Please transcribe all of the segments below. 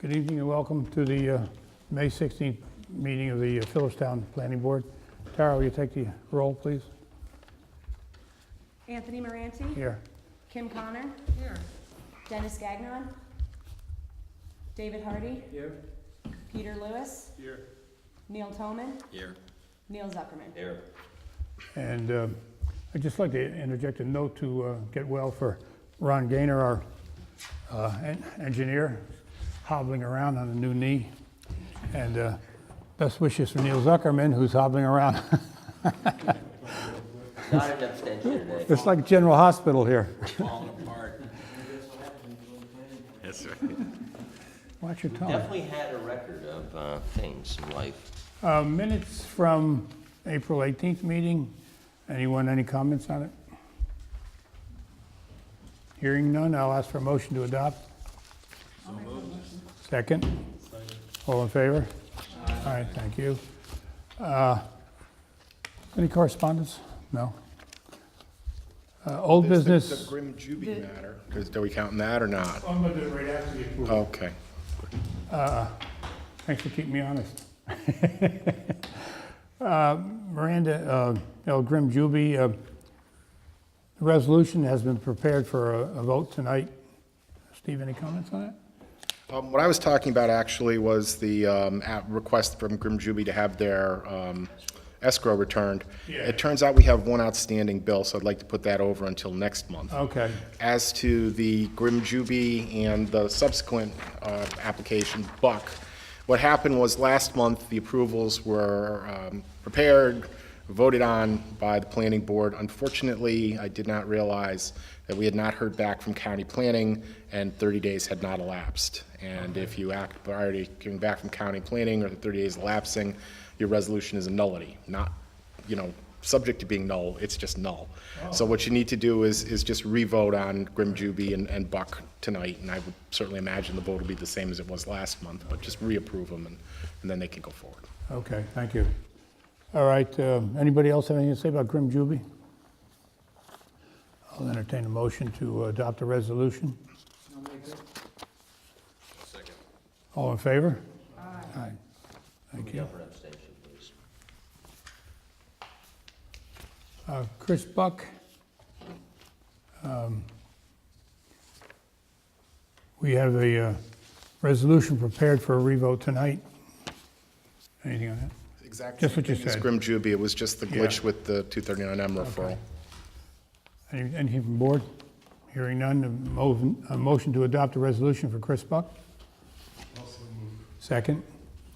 Good evening and welcome to the May 16th meeting of the Philipstown Planning Board. Tara, will you take the roll, please? Anthony Moranti. Here. Kim Connor. Here. Dennis Gagnon. David Hardy. Here. Peter Lewis. Here. Neil Toman. Here. Neil Zuckerman. Here. And I'd just like to interject a note to get well for Ron Gaynor, our engineer, hobbling around on a new knee. And best wishes for Neil Zuckerman, who's hobbling around. Not an abstention today. It's like General Hospital here. Falling apart. That's right. Watch your tongue. Definitely had a record of things in life. Minutes from April 18th meeting. Anyone, any comments on it? Hearing none, I'll ask for a motion to adopt. Second? All in favor? All right, thank you. Any correspondence? No? Old There's business? The Grim Juby matter, are we counting that or not? I'm going to do it right after the approval. Okay. Thanks for keeping me honest. Miranda, Grim Juby, the resolution has been prepared for a vote tonight. Steve, any comments on it? What I was talking about actually was the request from Grim Juby to have their escrow returned. Yeah. It turns out we have one outstanding bill, so I'd like to put that over until next month. Okay. As to the Grim Juby and the subsequent application, Buck, what happened was last month, the approvals were prepared, voted on by the planning board. Unfortunately, I did not realize that we had not heard back from county planning and 30 days had not elapsed. And if you act prior to getting back from county planning or the 30 days elapsing, your resolution is a nullity, not, subject to being null, it's just null. So what you need to do is just re-vote on Grim Juby and Buck tonight, and I would certainly imagine the vote will be the same as it was last month, but just reapprove them and then they can go forward. Okay, thank you. All right, anybody else have anything to say about Grim Juby? I'll entertain a motion to adopt a resolution. Second. All in favor? Aye. Thank you. For abstention, please. Chris Buck. We have a resolution prepared for a revote tonight. Anything on that? Exactly. Just what you It's said. Grim Juby, it was just the glitch Yeah. with the 239M referral. Anything from board? Hearing none, a motion to adopt a resolution for Chris Buck? Second?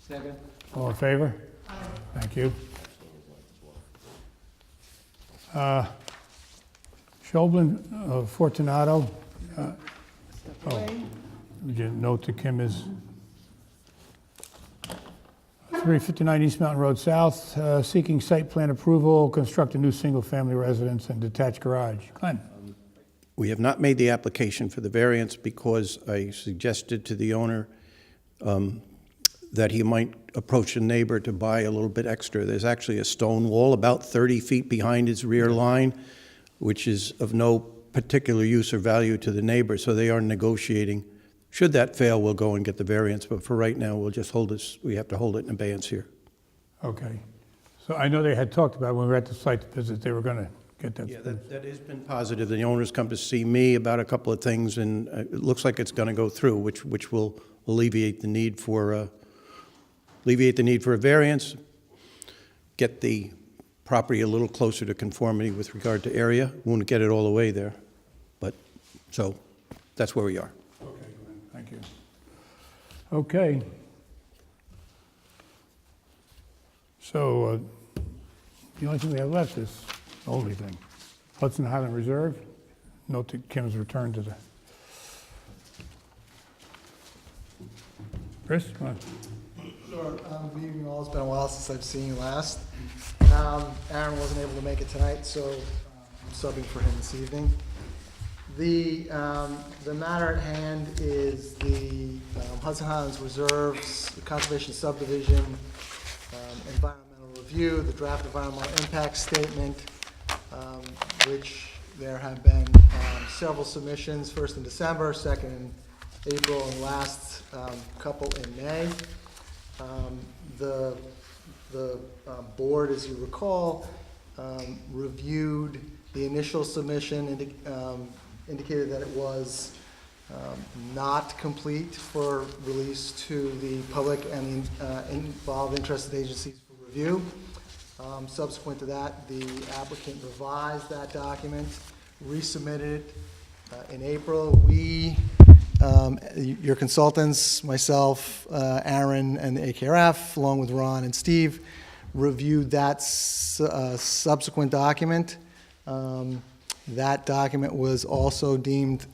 Second. All in favor? Thank you. Shoblin, Fortunato. We didn't note that Kim is 359 East Mountain Road South, seeking site plan approval, construct a new single-family residence and detached garage. Glenn? We have not made the application for the variance because I suggested to the owner that he might approach a neighbor to buy a little bit extra. There's actually a stone wall about 30 feet behind his rear line, which is of no particular use or value to the neighbor, so they are negotiating. Should that fail, we'll go and get the variance, but for right now, we'll just hold this, we have to hold it in abeyance here. Okay. So I know they had talked about when we were at the site visit, they were going to get that. Yeah, that has been positive. The owner's come to see me about a couple of things, and it looks like it's going to go through, which will alleviate the need for a variance, get the property a little closer to conformity with regard to area. Won't get it all the way there, but so that's where we are. Okay, Glenn, thank you. Okay. So the only thing we have left is the only thing. Hudson Highland Reserve. Note that Kim's returned to the. Chris, come on. Sure. Good evening all. It's been a while since I've seen you last. Aaron wasn't able to make it tonight, so I'm subbing for him this evening. The matter at hand is the Hudson Highlands Reserves, the Conservation Subdivision, environmental review, the draft environmental impact statement, which there have been several submissions, first in December, second in April and last couple in May. The board, as you recall, reviewed the initial submission, indicated that it was not complete for release to the public and involved interested agencies for review. Subsequent to that, the applicant revised that document, resubmitted it in April. We, your consultants, myself, Aaron, and the AKRF, along with Ron and Steve, reviewed that subsequent document. That document was also deemed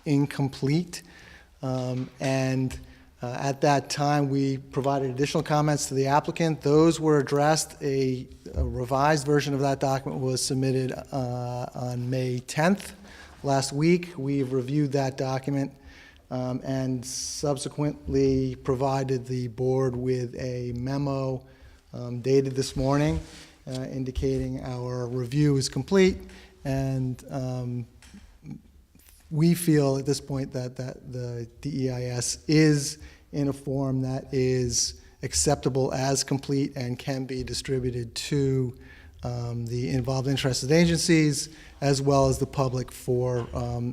incomplete, and at that time, we provided additional comments to the applicant. Those were addressed. A revised version of that document was submitted on May 10th. Last week, we've reviewed that document and subsequently provided the board with a memo dated this morning indicating our review is complete, and we feel at this point that the DEIS is in a form that is acceptable as complete and can be distributed to the involved interested agencies as well as the public for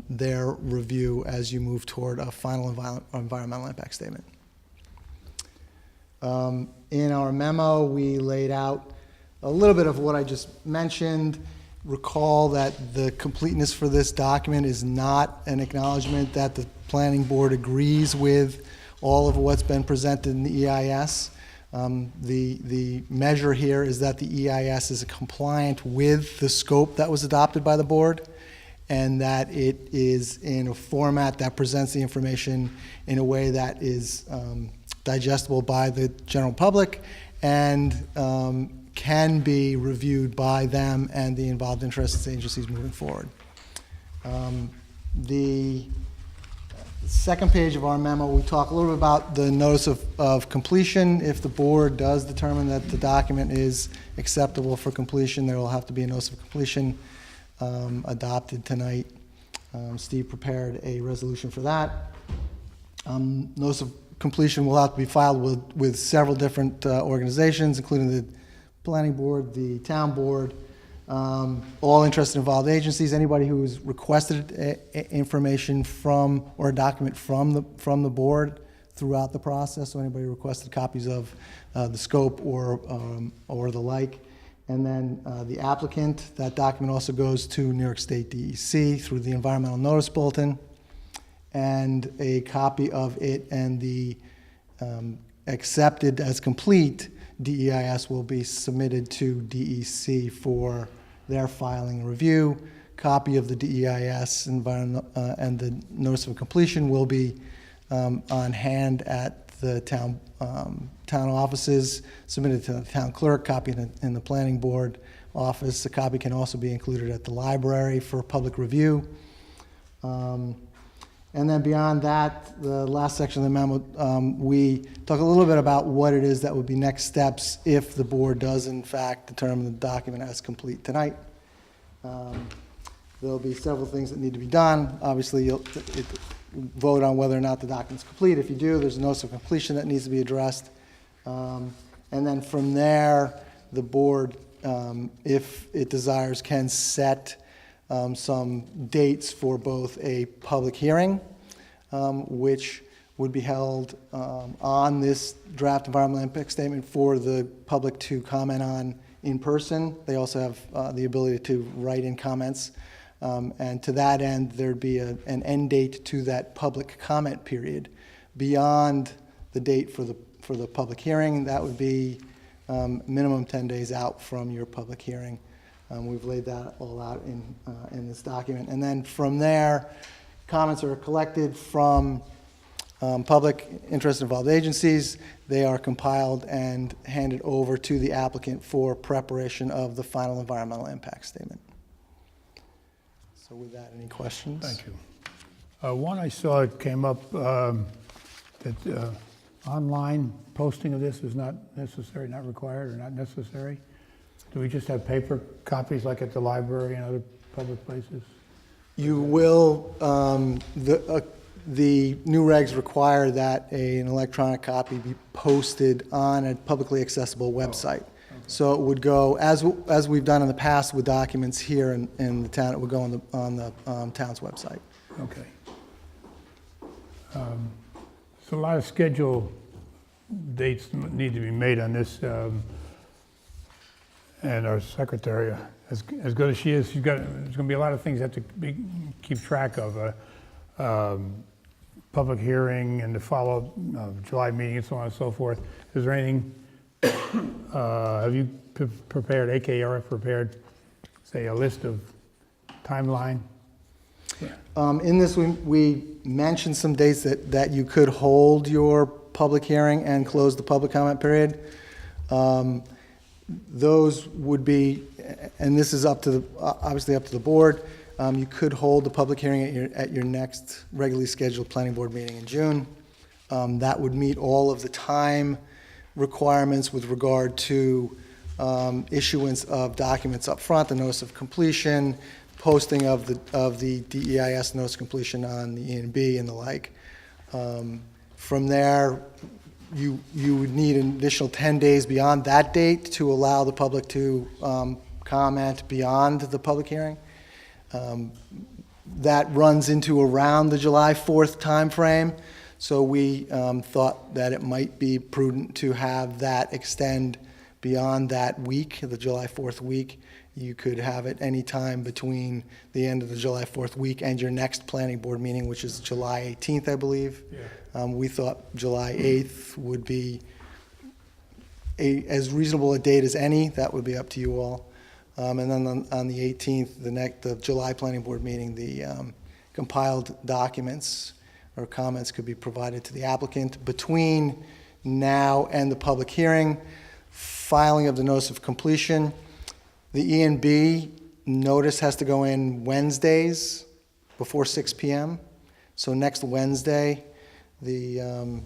their review as you move toward a final environmental impact statement. In our memo, we laid out a little bit of what I just mentioned. Recall that the completeness for this document is not an acknowledgement that the planning board agrees with all of what's been presented in the EIS. The measure here is that the EIS is compliant with the scope that was adopted by the board, and that it is in a format that presents the information in a way that is digestible by the general public and can be reviewed by them and the involved interested agencies moving forward. The second page of our memo, we talk a little bit about the notice of completion. If the board does determine that the document is acceptable for completion, there will have to be a notice of completion adopted tonight. Steve prepared a resolution for that. Notice of completion will have to be filed with several different organizations, including the planning board, the town board, all interested involved agencies, anybody who's requested information from or a document from the board throughout the process. So anybody requested copies of the scope or the like. And then the applicant, that document also goes to New York State DEC through the Environmental Notice Bulletin, and a copy of it and the accepted as complete DEIS will be submitted to DEC for their filing and review. Copy of the DEIS and the notice of completion will be on hand at the town offices, submitted to the town clerk, copy in the planning board office. A copy can also be included at the library for public review. And then beyond that, the last section of the memo, we talk a little bit about what it is that would be next steps if the board does in fact determine the document as complete tonight. There'll be several things that need to be done. Obviously, you'll vote on whether or not the document's complete. If you do, there's a notice of completion that needs to be addressed. And then from there, the board, if it desires, can set some dates for both a public hearing, which would be held on this draft environmental impact statement for the public to comment on in person. They also have the ability to write in comments. And to that end, there'd be an end date to that public comment period beyond the date for the public hearing. That would be minimum 10 days out from your public hearing. We've laid that all out in this document. And then from there, comments are collected from public interest involved agencies. They are compiled and handed over to the applicant for preparation of the final environmental impact statement. So with that, any questions? Thank you. One I saw, it came up that online posting of this is not necessary, not required, or not necessary. Do we just have paper copies like at the library and other public places? You will, the new regs require that an electronic copy be posted on a publicly accessible website. So it would go, as we've done in the past with documents here in the town, it would go on the town's website. Okay. So a lot of schedule dates need to be made on this, and our secretary, as good as she is, there's going to be a lot of things that have to keep track of. Public hearing and the follow-up July meeting and so on and so forth. Is there anything, have you prepared, AKRF prepared, say, a list of timeline? In this, we mentioned some dates that you could hold your public hearing and close the public comment period. Those would be, and this is obviously up to the board, you could hold the public hearing at your next regularly scheduled planning board meeting in June. That would meet all of the time requirements with regard to issuance of documents up front, the notice of completion, posting of the DEIS notice of completion on the E&B and the like. From there, you would need an additional 10 days beyond that date to allow the public to comment beyond the public hearing. That runs into around the July 4th timeframe, so we thought that it might be prudent to have that extend beyond that week, the July 4th week. You could have it any time between the end of the July 4th week and your next planning board meeting, which is July 18th, I believe. Yeah. We thought July 8th would be as reasonable a date as any. That would be up to you all. And then on the 18th, the July planning board meeting, the compiled documents or comments could be provided to the applicant between now and the public hearing. Filing of the notice of completion. The E&B notice has to go in Wednesdays before 6 p.m. So next Wednesday, the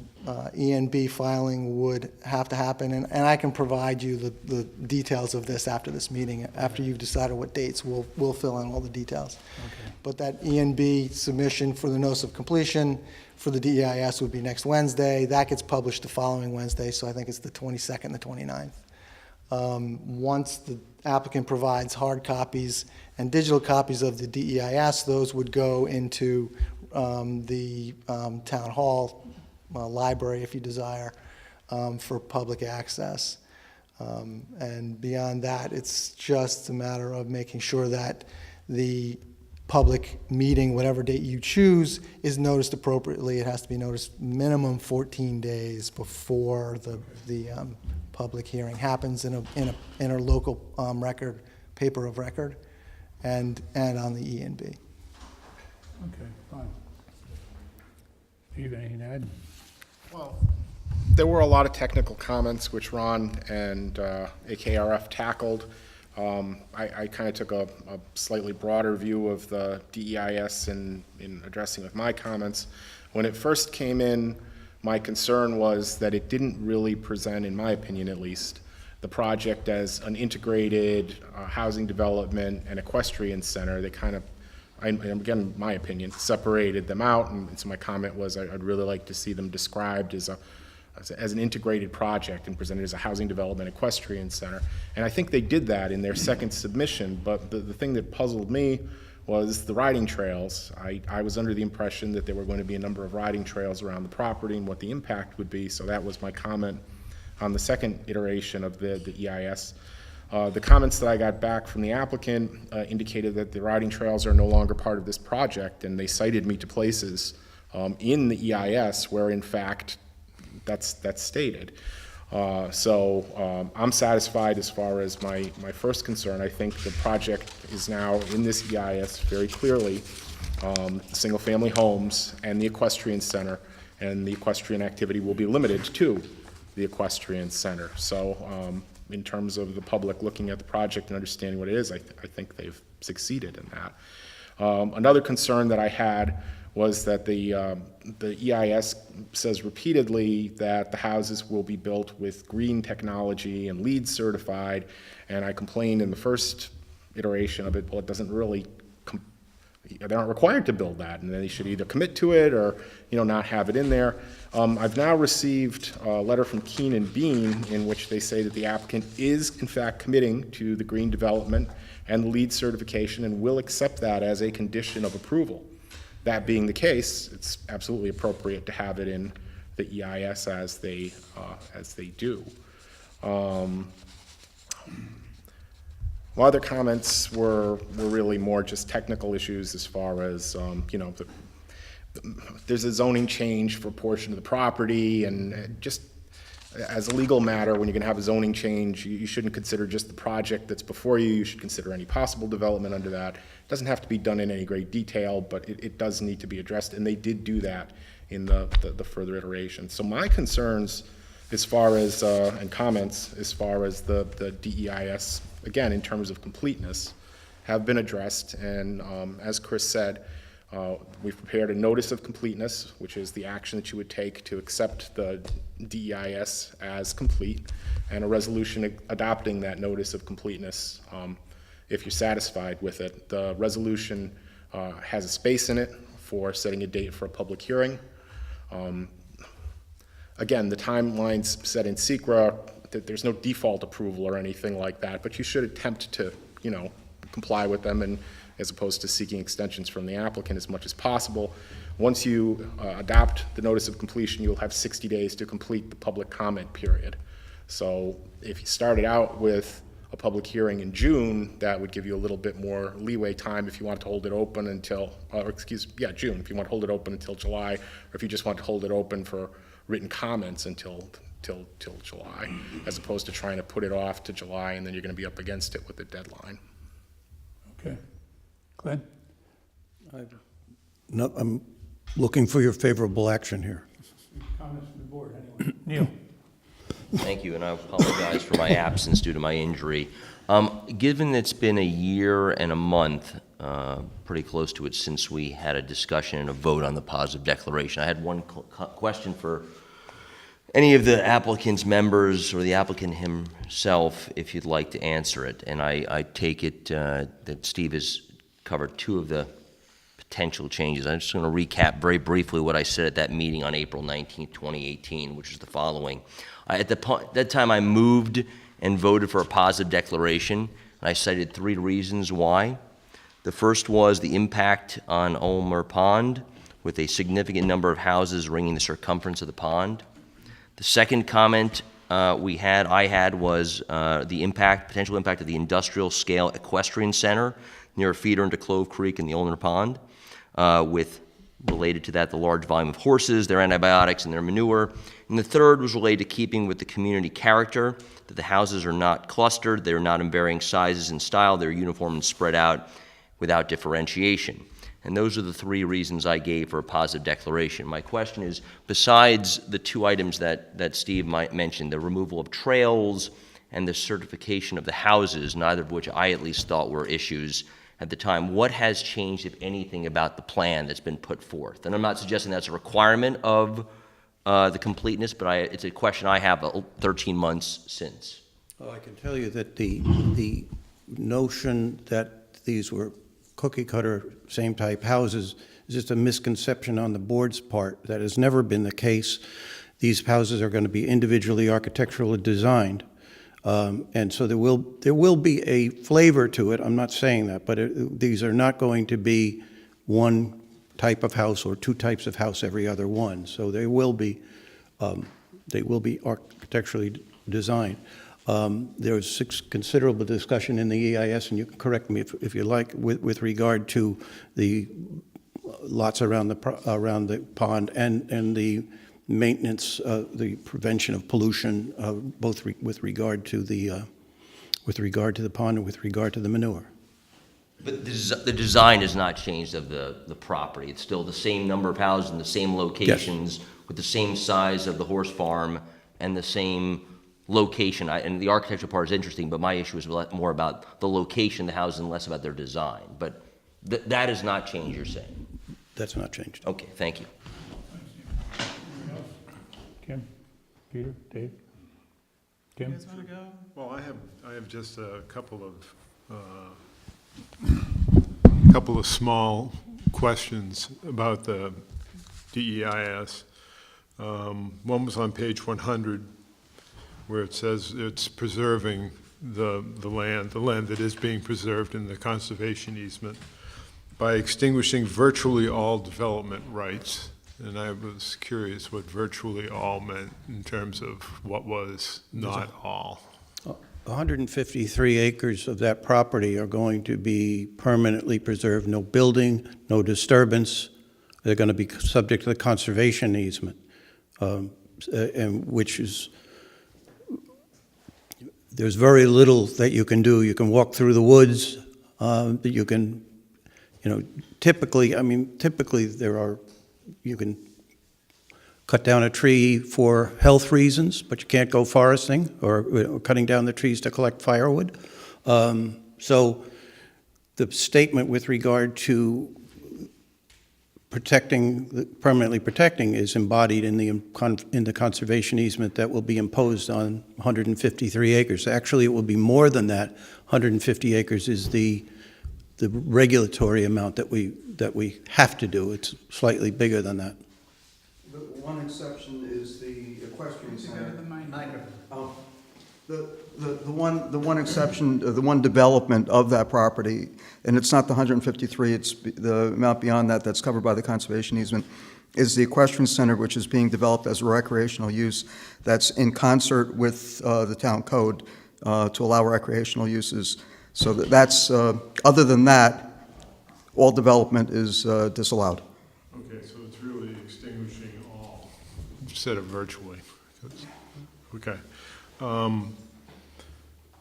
E&B filing would have to happen. And I can provide you the details of this after this meeting. After you've decided what dates, we'll fill in all the details. Okay. But that E&B submission for the notice of completion for the DEIS would be next Wednesday. That gets published the following Wednesday, so I think it's the 22nd and the 29th. Once the applicant provides hard copies and digital copies of the DEIS, those would go into the town hall, library if you desire, for public access. And beyond that, it's just a matter of making sure that the public meeting, whatever date you choose, is noticed appropriately. It has to be noticed minimum 14 days before the public hearing happens in a local record, paper of record, and on the E&B. Okay, fine. Do you have anything to add? Well, there were a lot of technical comments which Ron and AKRF tackled. I kind of took a slightly broader view of the DEIS in addressing with my comments. When it first came in, my concern was that it didn't really present, in my opinion at least, the project as an integrated housing development and equestrian center. They kind of, again, my opinion, separated them out, and so my comment was I'd really like to see them described as an integrated project and presented as a housing development equestrian center. And I think they did that in their second submission, but the thing that puzzled me was the riding trails. I was under the impression that there were going to be a number of riding trails around the property and what the impact would be, so that was my comment on the second iteration of the EIS. The comments that I got back from the applicant indicated that the riding trails are no longer part of this project, and they cited me to places in the EIS where, in fact, that's stated. So I'm satisfied as far as my first concern. I think the project is now in this EIS very clearly, single-family homes and the equestrian center, and the equestrian activity will be limited to the equestrian center. So in terms of the public looking at the project and understanding what it is, I think they've succeeded in that. Another concern that I had was that the EIS says repeatedly that the houses will be built with green technology and LEED certified, and I complained in the first iteration of it, well, it doesn't really they aren't required to build that, and they should either commit to it or, not have it in there. I've now received a letter from Keen and Bean in which they say that the applicant is in fact committing to the green development and the LEED certification and will accept that as a condition of approval. That being the case, it's absolutely appropriate to have it in the EIS as they do. Other comments were really more just technical issues as far as, there's a zoning change for a portion of the property, and just as a legal matter, when you're going to have a zoning change, you shouldn't consider just the project that's before you. You should consider any possible development under that. It doesn't have to be done in any great detail, but it does need to be addressed, and they did do that in the further iteration. So my concerns as far as, and comments as far as the DEIS, again, in terms of completeness, have been addressed, and as Chris said, we've prepared a notice of completeness, which is the action that you would take to accept the DEIS as complete, and a resolution adopting that notice of completeness if you're satisfied with it. The resolution has a space in it for setting a date for a public hearing. Again, the timeline's set in SECRA. There's no default approval or anything like that, but you should attempt to, comply with them, and as opposed to seeking extensions from the applicant as much as possible. Once you adopt the notice of completion, you'll have 60 days to complete the public comment period. So if you started out with a public hearing in June, that would give you a little bit more leeway time if you want to hold it open until, June, if you want to hold it open until July, or if you just want to hold it open for written comments until July, as opposed to trying to put it off to July, and then you're going to be up against it with the deadline. Okay. Glenn? No, I'm looking for your favorable action here. Comments from the board, anyway. Neil? Thank you, and I apologize for my absence due to my injury. Given it's been a year and a month, pretty close to it, since we had a discussion and a vote on the positive declaration, I had one question for any of the applicant's members or the applicant himself, if you'd like to answer it. And I take it that Steve has covered two of the potential changes. I'm just going to recap very briefly what I said at that meeting on April 19th, 2018, which is the following. At that time, I moved and voted for a positive declaration, and I cited three reasons why. The first was the impact on Ulmer Pond, with a significant number of houses ringing the circumference of the pond. The second comment I had was the potential impact of the industrial scale equestrian center near a feeder into Clove Creek in the Ulmer Pond, related to that, the large volume of horses, their antibiotics, and their manure. And the third was related to keeping with the community character, that the houses are not clustered, they're not in varying sizes and style, they're uniform and spread out without differentiation. And those are the three reasons I gave for a positive declaration. My question is, besides the two items that Steve mentioned, the removal of trails and the certification of the houses, neither of which I at least thought were issues at the time, what has changed, if anything, about the plan that's been put forth? And I'm not suggesting that's a requirement of the completeness, but it's a question I have 13 months since. Well, I can tell you that the notion that these were cookie-cutter, same-type houses is just a misconception on the board's part. That has never been the case. These houses are going to be individually architecturally designed. And so there will be a flavor to it. I'm not saying that, but these are not going to be one type of house or two types of house every other one. So they will be architecturally designed. There's considerable discussion in the EIS, and you can correct me if you like, with regard to the lots around the pond and the maintenance, the prevention of pollution, both with regard to the pond and with regard to the manure. But the design has not changed of the property. It's still the same number of houses in the same locations, yes, with the same size of the horse farm and the same location. And the architectural part is interesting, but my issue is more about the location of the houses and less about their design. But that has not changed, you're saying? That's not changed. Okay, thank you. Kim? Peter? Dave? Kim? You guys want to go? Well, I have just a couple of couple of small questions about the DEIS. One was on page 100, where it says it's preserving the land that is being preserved in the conservation easement by extinguishing virtually all development rights. And I was curious what virtually all meant in terms of what was not all. 153 acres of that property are going to be permanently preserved. No building, no disturbance. They're going to be subject to the conservation easement, and which is, there's very little that you can do. You can walk through the woods, that you can, typically you can cut down a tree for health reasons, but you can't go foresting or cutting down the trees to collect firewood. So the statement with regard to permanently protecting is embodied in the conservation easement that will be imposed on 153 acres. Actually, it will be more than that. 150 acres is the regulatory amount that we have to do. It's slightly bigger than that. The one exception is the equestrian center. Oh. The one exception, the one development of that property, and it's not the 153, it's the amount beyond that that's covered by the conservation easement, is the equestrian center, which is being developed as a recreational use that's in concert with the town code to allow recreational uses. So that's, other than that, all development is disallowed. Okay, so it's really extinguishing all instead of virtually. Okay.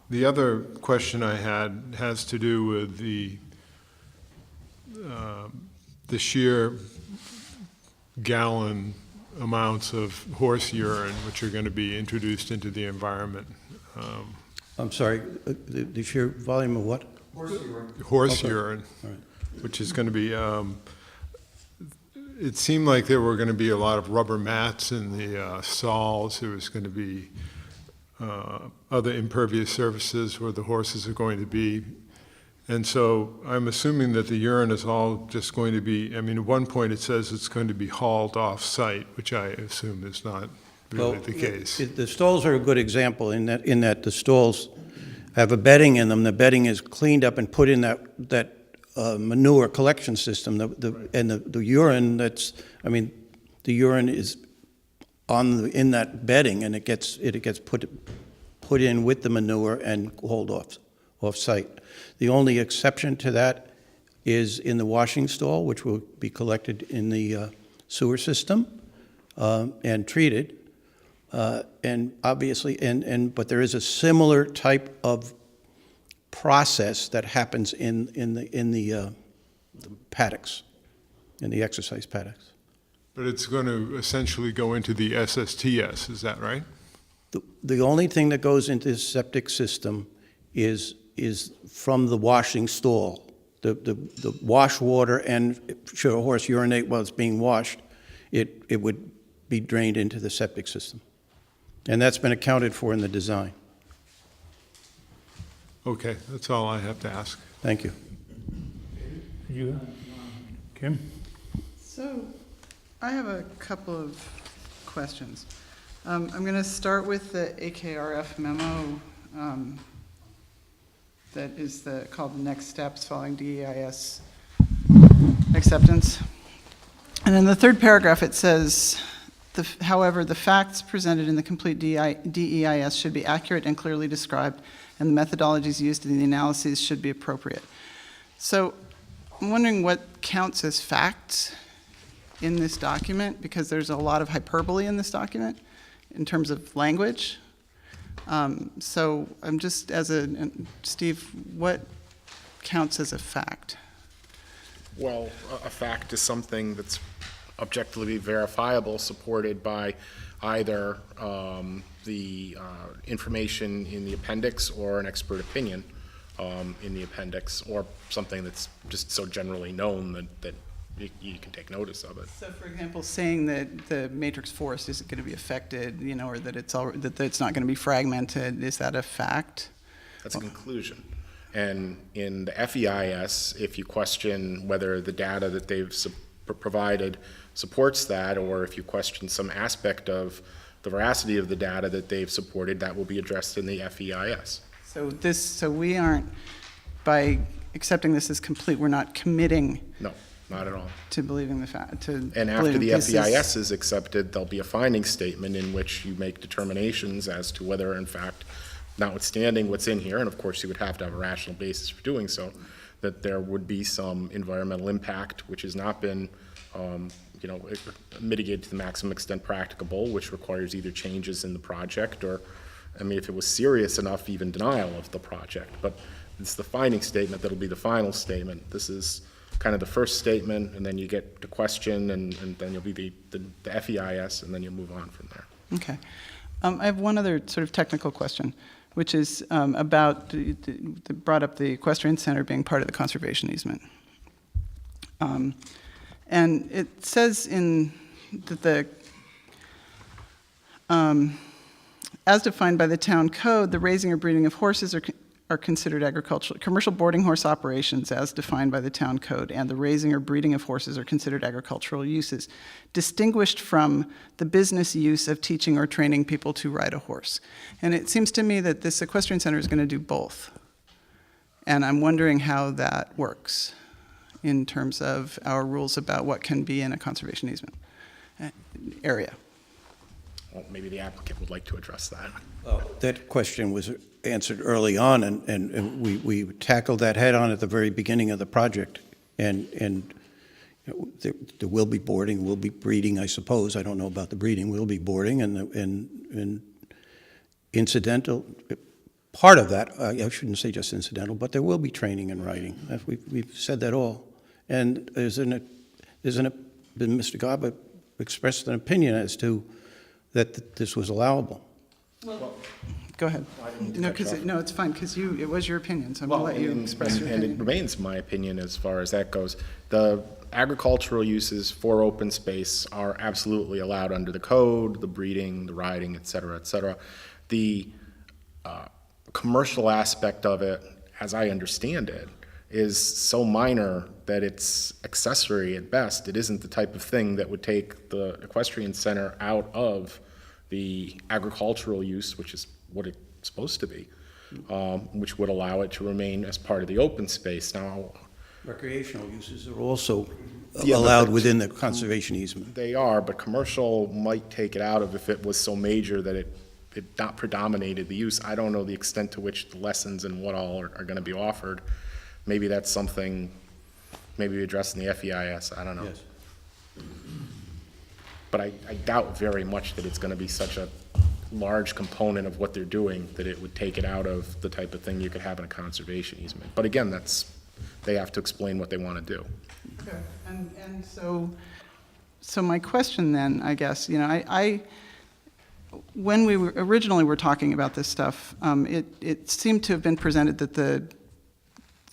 The other question I had has to do with the sheer gallon amounts of horse urine which are going to be introduced into the environment. I'm sorry, the sheer volume of what? Horse Okay. urine, All right. which is going to be, it seemed like there were going to be a lot of rubber mats in the stalls. There was going to be other impervious surfaces where the horses are going to be. And so I'm assuming that the urine is all just going to be, at one point it says it's going to be hauled off-site, which I assume is not really the case. The stalls are a good example in that the stalls have a bedding in them. The bedding is cleaned up and put in that manure collection system. And the urine the urine is in that bedding, and it gets put in with the manure and hauled off site. The only exception to that is in the washing stall, which will be collected in the sewer system and treated. And obviously, but there is a similar type of process that happens in the paddocks, in the exercise paddocks. But it's going to essentially go into the SSTS, is that right? The only thing that goes into the septic system is from the washing stall. The wash water, and should a horse urinate while it's being washed, it would be drained into the septic system. And that's been accounted for in the design. Okay, that's all I have to ask. Thank you. Kim? So, I have a couple of questions. I'm going to start with the AKRF memo that is called the Next Steps Following DEIS Acceptance. And in the third paragraph, it says, however, the facts presented in the complete DEIS should be accurate and clearly described, and the methodologies used in the analyses should be appropriate. So I'm wondering what counts as facts in this document, because there's a lot of hyperbole in this document in terms of language. So I'm just, Steve, what counts as a fact? Well, a fact is something that's objectively verifiable, supported by either the information in the appendix or an expert opinion in the appendix, or something that's just so generally known that you can take notice of it. So, for example, saying that the matrix forest isn't going to be affected, or that it's not going to be fragmented, is that a fact? That's a conclusion. And in the FEIS, if you question whether the data that they've provided supports that, or if you question some aspect of the veracity of the data that they've supported, that will be addressed in the FEIS. So we aren't, by accepting this as complete, we're not committing No, not at all. to believing the fact, to And after believing the this FEIS is accepted, there'll be a finding statement in which you make determinations as to whether, in fact, notwithstanding what's in here, and of course you would have to have a rational basis for doing so, that there would be some environmental impact which has not been, mitigated to the maximum extent practicable, which requires either changes in the project or, if it was serious enough, even denial of the project. But it's the finding statement that'll be the final statement. This is kind of the first statement, and then you get the question, and then you'll be the FEIS, and then you'll move on from there. Okay. I have one other sort of technical question, which is about, brought up the equestrian center being part of the conservation easement. And it says in that as defined by the town code, the raising or breeding of horses are considered agricultural. Commercial boarding horse operations, as defined by the town code, and the raising or breeding of horses are considered agricultural uses, distinguished from the business use of teaching or training people to ride a horse. And it seems to me that this equestrian center is going to do both. And I'm wondering how that works in terms of our rules about what can be in a conservation easement area. Well, maybe the applicant would like to address that. That question was answered early on, and we tackled that head-on at the very beginning of the project. And there will be boarding, will be breeding, I suppose. I don't know about the breeding. Will be boarding, and incidental. Part of that, I shouldn't say just incidental, but there will be training and riding. We've said that all. And Mr. Garber expressed an opinion as to that this was allowable. Go ahead. No, it's fine, because it was your opinion, so I'm going to let you express your And it opinion. remains my opinion as far as that goes. The agricultural uses for open space are absolutely allowed under the code, the breeding, the riding, et cetera, et cetera. The commercial aspect of it, as I understand it, is so minor that it's accessory at best. It isn't the type of thing that would take the equestrian center out of the agricultural use, which is what it's supposed to be, which would allow it to remain as part of the open space. Now, Recreational uses are also Yeah, but allowed that's- within the conservation easement. they are, but commercial might take it out of if it was so major that it not predominated the use. I don't know the extent to which the lessons and what all are going to be offered. Maybe that's something maybe addressed in the FEIS, I don't know. Yes. But I doubt very much that it's going to be such a large component of what they're doing that it would take it out of the type of thing you could have in a conservation easement. But again, they have to explain what they want to do. Okay, and so my question then, I guess, when we originally were talking about this stuff, it seemed to have been presented that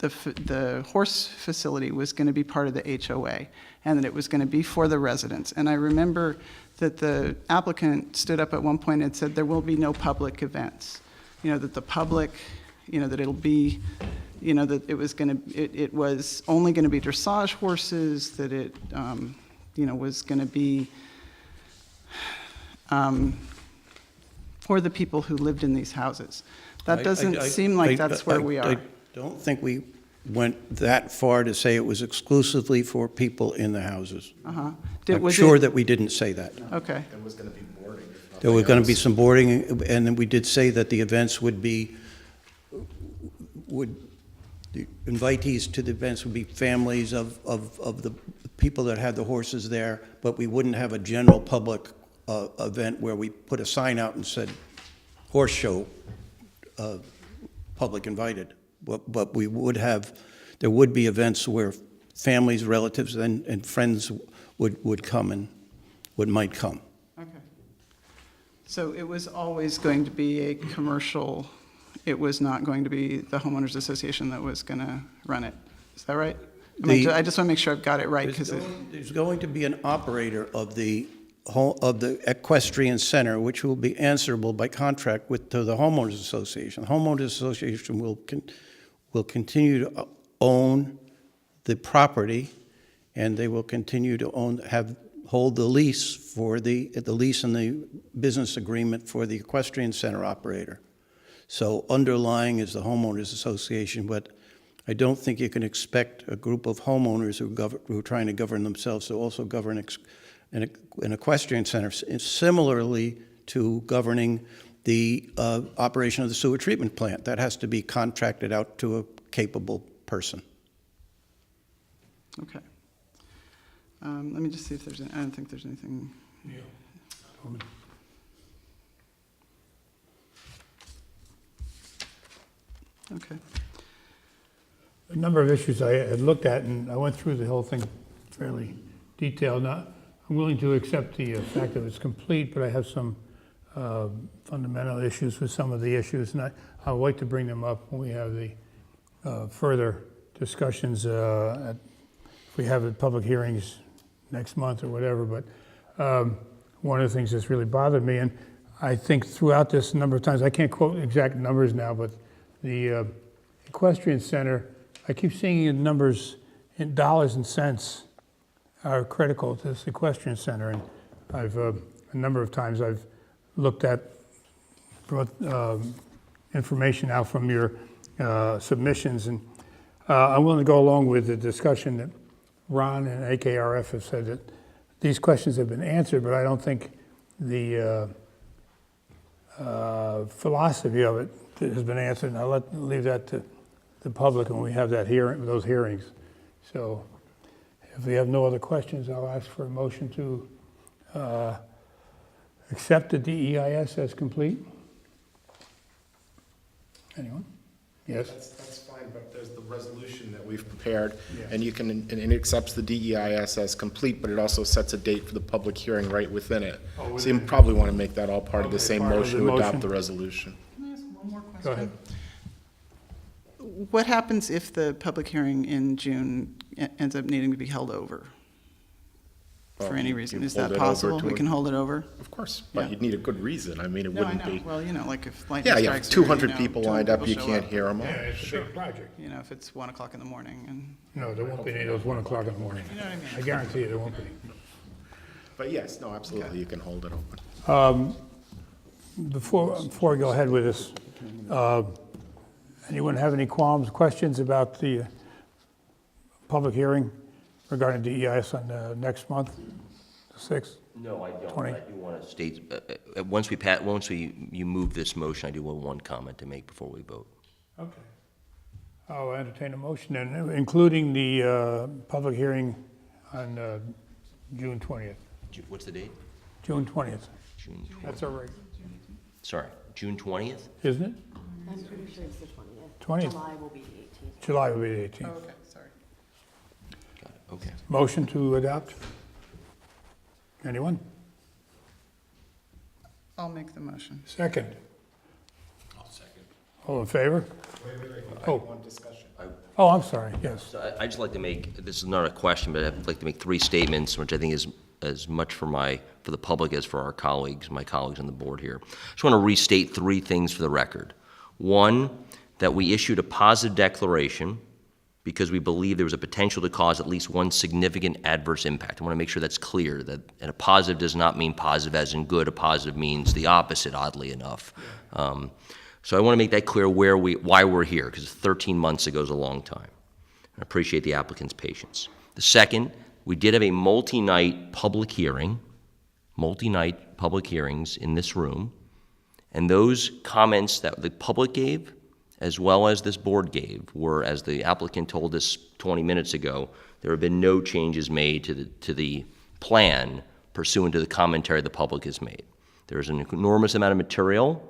the horse facility was going to be part of the HOA, and that it was going to be for the residents. And I remember that the applicant stood up at one point and said there will be no public events. That the public, that it'll be, that it was only going to be dressage horses, that it, was going to be for the people who lived in these houses. That doesn't seem like that's where we are. I don't think we went that far to say it was exclusively for people in the houses. Uh-huh. I'm sure that we didn't say that. Okay. There was going to be boarding. There were going to be some boarding, and then we did say that the events the invitees to the events would be families of the people that had the horses there, but we wouldn't have a general public event where we put a sign out and said, horse show, public invited. But we would there would be events where families, relatives, and friends would come and might come. Okay. So it was always going to be a commercial, it was not going to be the homeowners association that was going to run it. Is that right? I just want to make sure I've got it right, because There's going to be an operator of the equestrian center, which will be answerable by contract to the homeowners association. The homeowners association will continue to own the property, and they will continue to hold the lease for the lease and the business agreement for the equestrian center operator. So underlying is the homeowners association, but I don't think you can expect a group of homeowners who are trying to govern themselves to also govern an equestrian center, similarly to governing the operation of the sewer treatment plant. That has to be contracted out to a capable person. Okay. Let me just see if there's, I don't think there's anything. Okay. A number of issues I had looked at, and I went through the whole thing fairly detailed. Now, I'm willing to accept the fact that it's complete, but I have some fundamental issues with some of the issues, and I'd like to bring them up when we have the further discussions, if we have the public hearings next month or whatever. But one of the things that's really bothered me, and I think throughout this number of times, I can't quote exact numbers now, but the equestrian center, I keep seeing the numbers in dollars and cents are critical to this equestrian center, and I've a number of times I've looked at, brought information out from your submissions, and I'm willing to go along with the discussion that Ron and AKRF have said that these questions have been answered, but I don't think the philosophy of it has been answered, and I'll leave that to the public when we have that those hearings. So if we have no other questions, I'll ask for a motion to accept the DEIS as complete. Anyone? Yes? That's fine, but there's the resolution that we've prepared, Yeah. and you can, and it accepts the DEIS as complete, but it also sets a date for the public hearing right within it. Oh, So you within it. probably want to make that all part of the Okay, same part of motion the to adopt motion. the resolution. Can I ask one more question? Go ahead. What happens if the public hearing in June ends up needing to be held over? For any reason? You Is hold that it over possible? to We a- can hold it over? Of course, but Yeah. you'd need a good reason. I mean, it No, I wouldn't know. be. Well, like if lightning Yeah, you have strikes. or, 200 people 200 lined up, you people show can't up. hear them all. Yeah, it's a big project. If it's 1 o'clock in the morning and, No, there won't be any of those 1 o'clock in the morning. you know what I mean? I guarantee you there won't be. But yes, no, absolutely, you can hold it open. Before we go ahead with this, anyone have any qualms, questions about the public hearing regarding DEIS on next month, the 6th? No, I don't. 20. I do want to state, once you move this motion, I do want one comment to make before we vote. Okay. I'll entertain a motion, then, including the public hearing on June 20th. What's the date? June 20th. June, That's all right, sorry, June 20th? isn't it? I'm pretty sure it's the 20th. 20th. July will be the 18th. July will be the 18th. okay, sorry. Got it, okay. Motion to adopt? Anyone? I'll make the motion. Second? I'll second. All in favor? Oh. One discussion. Oh, I'm sorry, yes. So I'd just like to make, this is not a question, but I'd like to make 3 statements, which I think is as much for the public as for my colleagues on the board here. I just want to restate 3 things for the record. 1, that we issued a positive declaration because we believe there was a potential to cause at least one significant adverse impact. I want to make sure that's clear, and a positive does not mean positive as in good. A positive means the opposite, oddly enough. So I want to make that clear why we're here, because 13 months ago is a long time. I appreciate the applicant's patience. The second, we did have a multi-night public hearings in this room, and those comments that the public gave, as well as this board gave, were, as the applicant told us 20 minutes ago, there have been no changes made to the plan pursuant to the commentary the public has made. There is an enormous amount of material,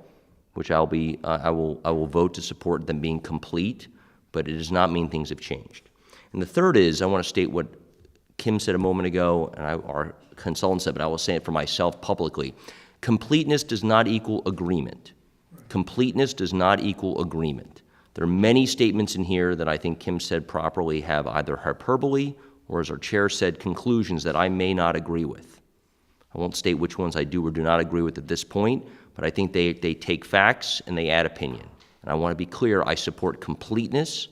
which I will vote to support them being complete, but it does not mean things have changed. And the third is, I want to state what Kim said a moment ago, and our consultant said, but I will say it for myself publicly. Completeness does not equal agreement. Completeness does not equal agreement. There are many statements in here that I think Kim said properly have either hyperbole or, as our chair said, conclusions that I may not agree with. I won't state which ones I do or do not agree with at this point, but I think they take facts and they add opinion. And And I want to be clear, I support completeness,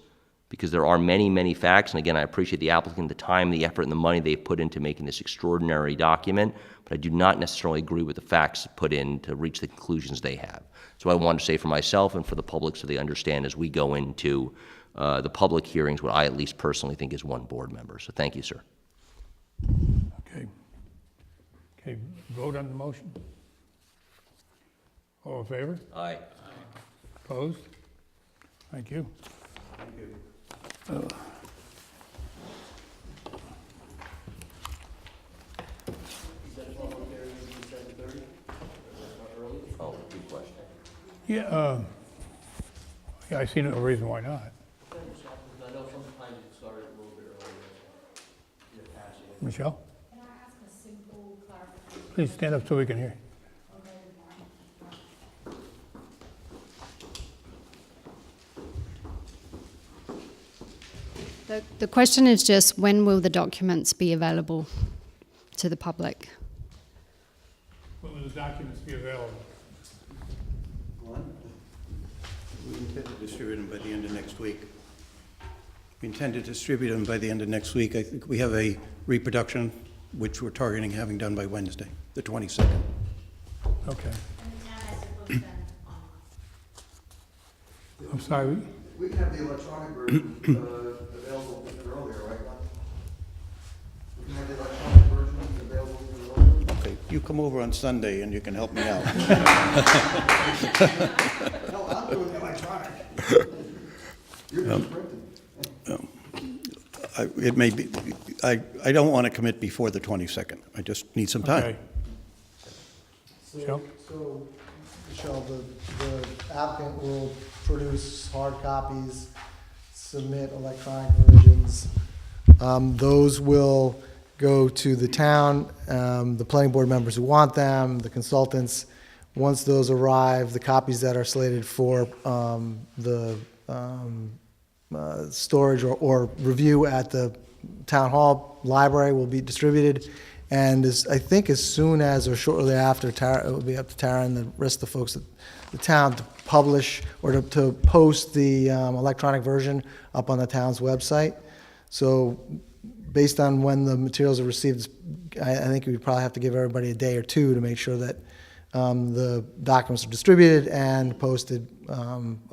because there are many, many facts, and again, I appreciate the applicant, the time, the effort, and the money they've put into making this extraordinary document, but I do not necessarily agree with the facts put in to reach the conclusions they have. So I want to say for myself and for the public so they understand as we go into the public hearings what I at least personally think is one board member. So thank you, sir. Okay. Okay, vote on the motion. All in favor? Aye. Opposed? Thank you. Oh, good question. Yeah, yeah, I see no reason why not. I know sometimes it started a little bit earlier. Michelle, Can I ask a simple clarification? please stand up so we can hear. The question is just, when will the documents be available to the public? When will the documents be available? We intend to distribute them by the end of next week. We intend to distribute them by the end of next week. I think we have a reproduction, which we're targeting having done by Wednesday, the 22nd. Okay. I'm sorry, We can have the electronic version available earlier, right, Glenn? We can have the electronic version available earlier. Okay, you come over on Sunday and you can help me out. No, I'm doing the electronic. You're just printing. It may be, I don't want to commit before the 22nd. I just need some time. okay. Michelle? So, Michelle, the applicant will produce hard copies, submit electronic versions. Those will go to the town, the planning board members who want them, the consultants. Once those arrive, the copies that are slated for the storage or review at the town hall library will be distributed. And I think as soon as or shortly after, it will be up to Tara and the rest of the folks at the town to publish or to post the electronic version up on the town's website. So based on when the materials are received, I think we'd probably have to give everybody a day or two to make sure that the documents are distributed and posted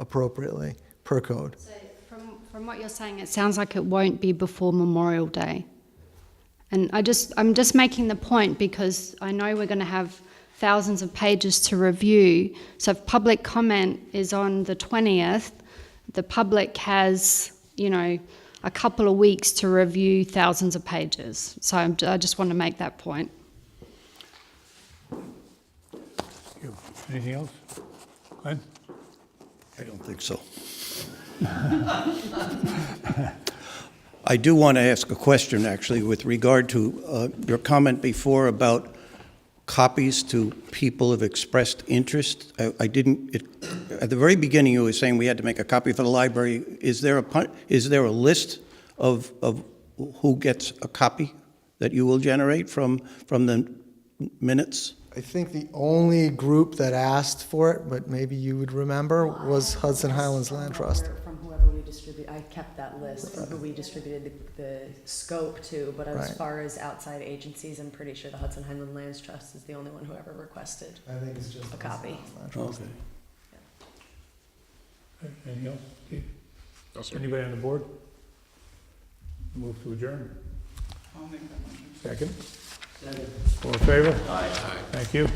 appropriately per code. So from what you're saying, it sounds like it won't be before Memorial Day. And I'm just making the point because I know we're going to have thousands of pages to review. So if public comment is on the 20th, the public has, a couple of weeks to review thousands of pages. So I just want to make that point. Anything else? Glenn? I don't think so. I do want to ask a question, actually, with regard to your comment before about copies to people who have expressed interest. At the very beginning, you were saying we had to make a copy for the library. Is there a list of who gets a copy that you will generate from the minutes? I think the only group that asked for it, but maybe you would remember, was Hudson Highlands Land Trust. From whoever we distribute, I kept that list from who we distributed the scope to, but as Right. far as outside agencies, I'm pretty sure the Hudson Highland Lands Trust is the only one who ever requested. I think it's just A copy. Land Trust. Anything else? Keith? No, sir. Anybody on the board? Move to adjourn. I'll make that motion. Second? All in favor? Aye. Thank you.